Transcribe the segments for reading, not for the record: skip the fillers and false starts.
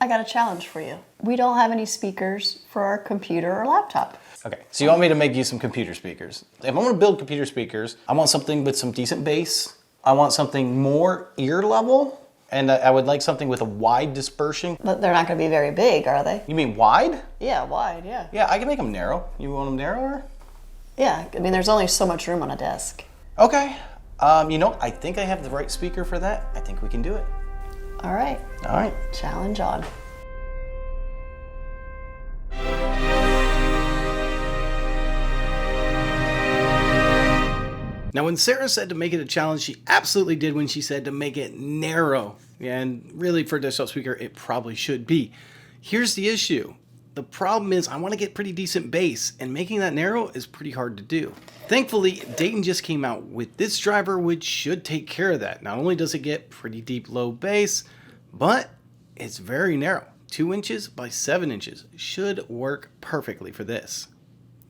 I got a challenge for you. We don't have any speakers for our computer or laptop. Okay, so you want me to make you some computer speakers. If I'm gonna build computer speakers, I want something with some decent bass. I want something more ear level, and I would like something with a wide dispersion. But they're not gonna be very big, are they? You mean wide? Yeah, wide, yeah. Yeah, I can make them narrow. You want them narrower? Yeah, I mean, there's only so much room on a desk. Okay, you know, I think I have the right speaker for that. I think we can do it. All right. All right. Challenge on. Now, when Sarah said to make it a challenge, she absolutely did when she said to make it narrow. And really, for a desktop speaker, it probably should be. Here's the issue. The problem is I want to get pretty decent bass, and making that narrow is pretty hard to do. Thankfully, Dayton just came out with this driver, which should take care of that. Not only does it get pretty deep low bass, but it's very narrow. 2 inches by 7 inches should work perfectly for this.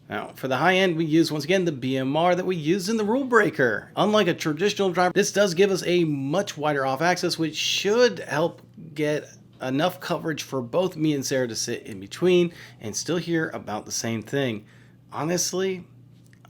Now, for the high end, we use, once again, the BMR that we used in the rule breaker. Unlike a traditional driver, this does give us a much wider off axis, which should help get enough coverage for both me and Sarah to sit in between and still hear about the same thing. Honestly,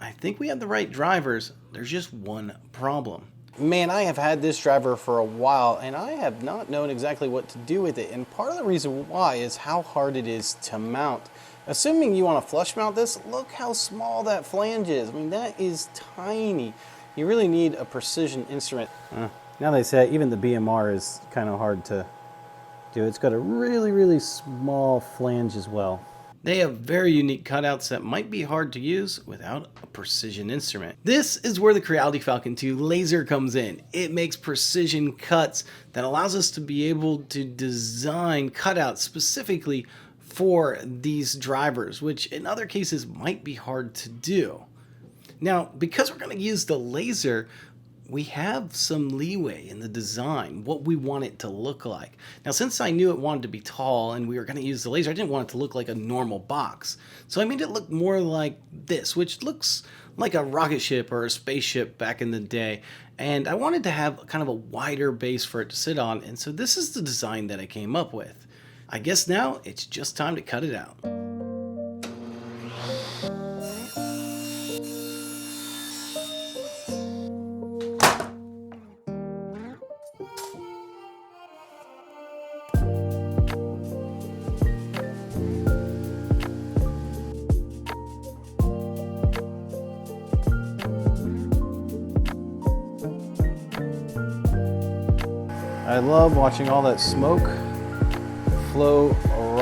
I think we have the right drivers. There's just one problem. Man, I have had this driver for a while, and I have not known exactly what to do with it. And part of the reason why is how hard it is to mount. Assuming you want to flush mount this, look how small that flange is. I mean, that is tiny. You really need a precision instrument. Now they say even the BMR is kind of hard to do. It's got a really, really small flange as well. They have very unique cutouts that might be hard to use without a precision instrument. This is where the Creality Falcon 2 laser comes in. It makes precision cuts that allows us to be able to design cutouts specifically for these drivers, which in other cases might be hard to do. Now, because we're going to use the laser, we have some leeway in the design, what we want it to look like. Now, since I knew it wanted to be tall and we were going to use the laser, I didn't want it to look like a normal box. So I made it look more like this, which looks like a rocket ship or a spaceship back in the day. And I wanted to have kind of a wider base for it to sit on, and so this is the design that I came up with. I guess now it's just time to cut it out. I love watching all that smoke flow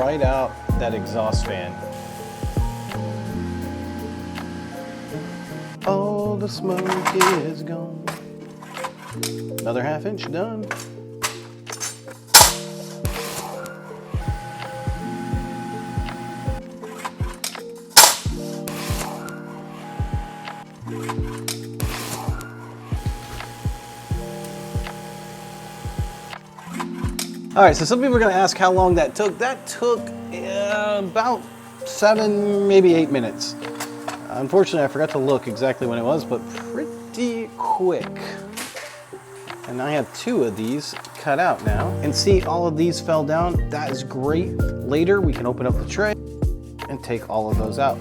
right out that exhaust fan. All the smoke is gone. Another ½ inch done. All right, so some people are gonna ask how long that took. That took about 7, maybe 8 minutes. Unfortunately, I forgot to look exactly when it was, but pretty quick. And I have 2 of these cut out now. And see, all of these fell down. That is great. Later, we can open up the tray and take all of those out.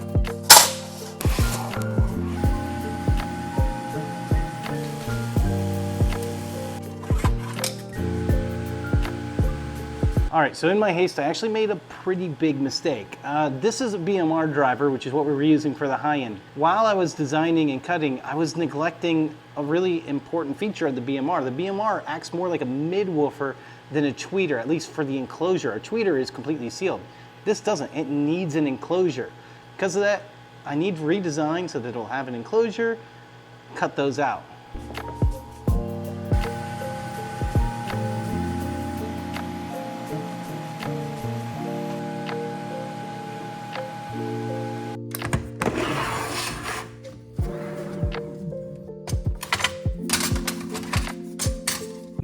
All right, so in my haste, I actually made a pretty big mistake. This is a BMR driver, which is what we were using for the high end. While I was designing and cutting, I was neglecting a really important feature of the BMR. The BMR acts more like a mid-woofer than a tweeter, at least for the enclosure. A tweeter is completely sealed. This doesn't, it needs an enclosure. Because of that, I need to redesign so that it'll have an enclosure, cut those out.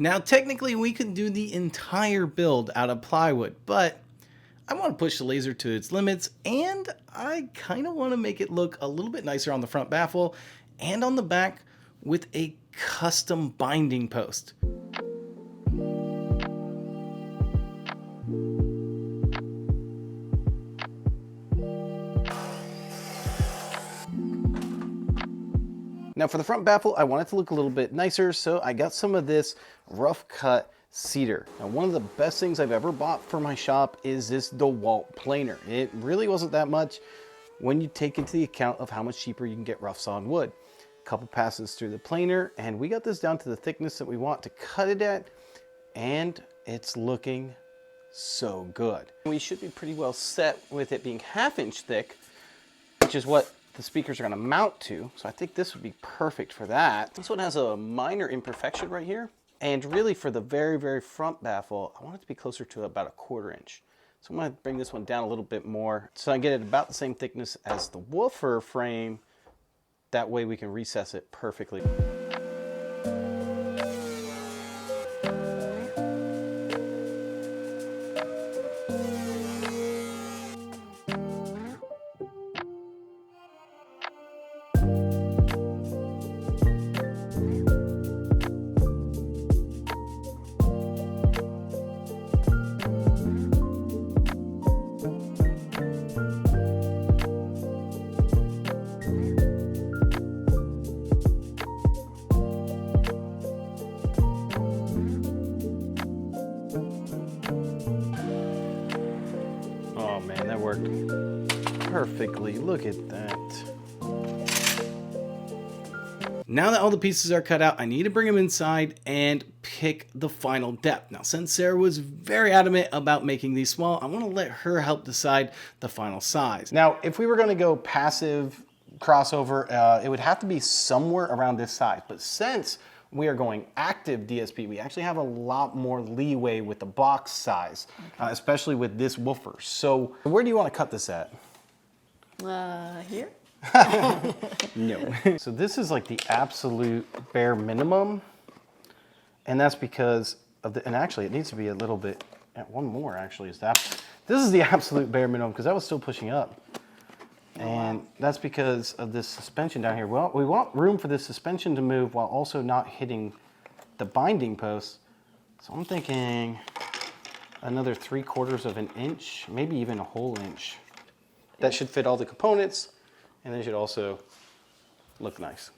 Now, technically, we could do the entire build out of plywood, but I want to push the laser to its limits, and I kind of want to make it look a little bit nicer on the front baffle and on the back with a custom binding post. Now for the front baffle, I want it to look a little bit nicer, so I got some of this rough cut cedar. Now one of the best things I've ever bought for my shop is this DeWalt planer. It really wasn't that much when you take into the account of how much cheaper you can get rough sawn wood. A couple passes through the planer, and we got this down to the thickness that we want to cut it at, and it's looking so good. We should be pretty well set with it being 1/2 inch thick, which is what the speakers are going to mount to. So I think this would be perfect for that. This one has a minor imperfection right here. And really for the very, very front baffle, I want it to be closer to about 1/4 inch. So I'm going to bring this one down a little bit more so I get it about the same thickness as the woofer frame. That way we can recess it perfectly. Oh man, that worked perfectly. Look at that. Now that all the pieces are cut out, I need to bring them inside and pick the final depth. Now, since Sarah was very adamant about making these small, I want to let her help decide the final size. Now, if we were going to go passive crossover, it would have to be somewhere around this size. But since we are going active DSP, we actually have a lot more leeway with the box size, especially with this woofer. So where do you want to cut this at? Here? No. So this is like the absolute bare minimum. And that's because of the, and actually it needs to be a little bit, one more actually is that. This is the absolute bare minimum because that was still pushing up. And that's because of this suspension down here. Well, we want room for this suspension to move while also not hitting the binding posts. So I'm thinking another 3/4 of an inch, maybe even a whole inch. That should fit all the components, and they should also look nice.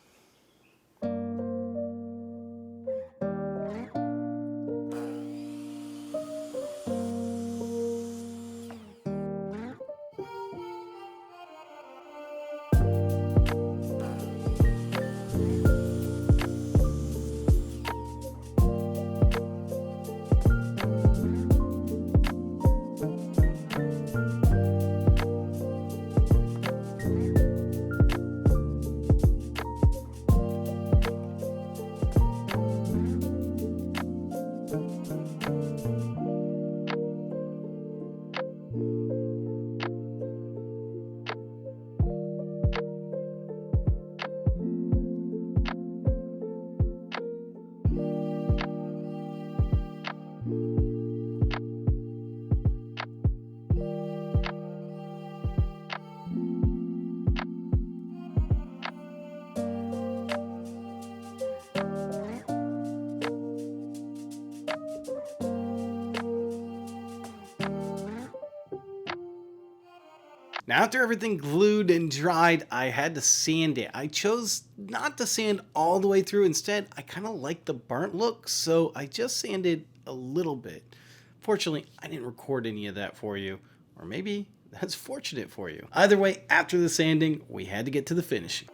Now after everything glued and dried, I had to sand it. I chose not to sand all the way through. Instead, I kind of like the burnt look, so I just sanded a little bit. Fortunately, I didn't record any of that for you, or maybe that's fortunate for you. Either way, after the sanding, we had to get to the finishing.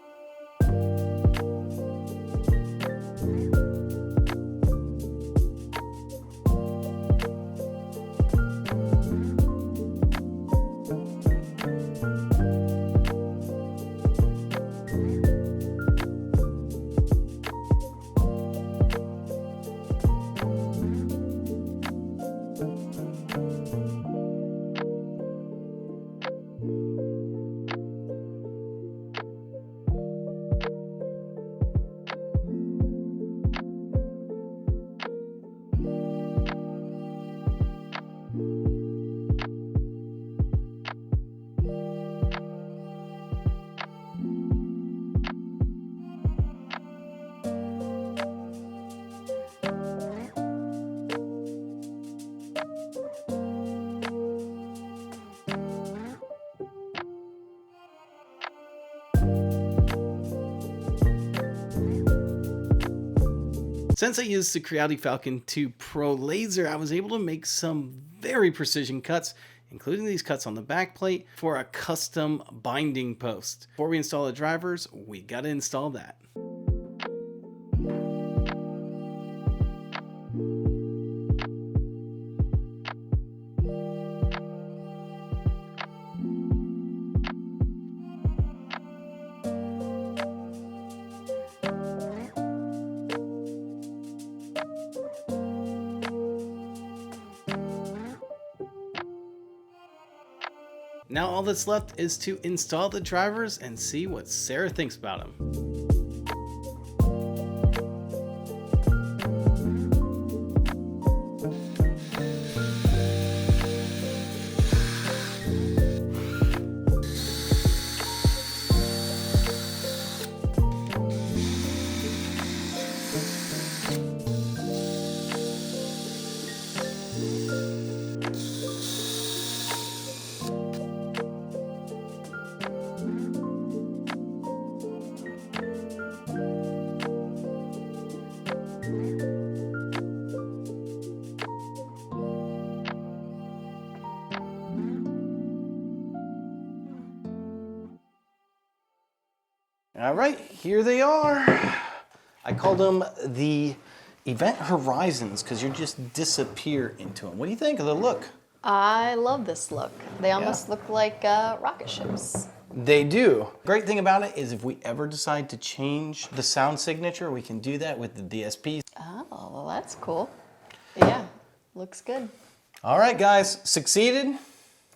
Since I used the Creality Falcon 2 Pro laser, I was able to make some very precision cuts, including these cuts on the back plate for a custom binding post. Before we install the drivers, we gotta install that. Now all that's left is to install the drivers and see what Sarah thinks about them. All right, here they are. I call them the event horizons because you just disappear into them. What do you think of the look? I love this look. They almost look like rocket ships. They do. Great thing about it is if we ever decide to change the sound signature, we can do that with the DSPs. Oh, well, that's cool. Yeah, looks good. All right, guys, succeeded?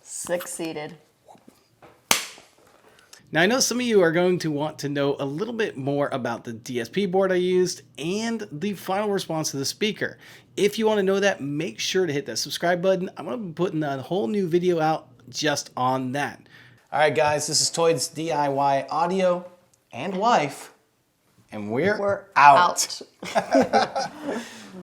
Succeeded. Now I know some of you are going to want to know a little bit more about the DSP board I used and the final response to the speaker. If you want to know that, make sure to hit that subscribe button. I'm going to be putting a whole new video out just on that. All right, guys, this is Toid's DIY audio and wife, and we're out.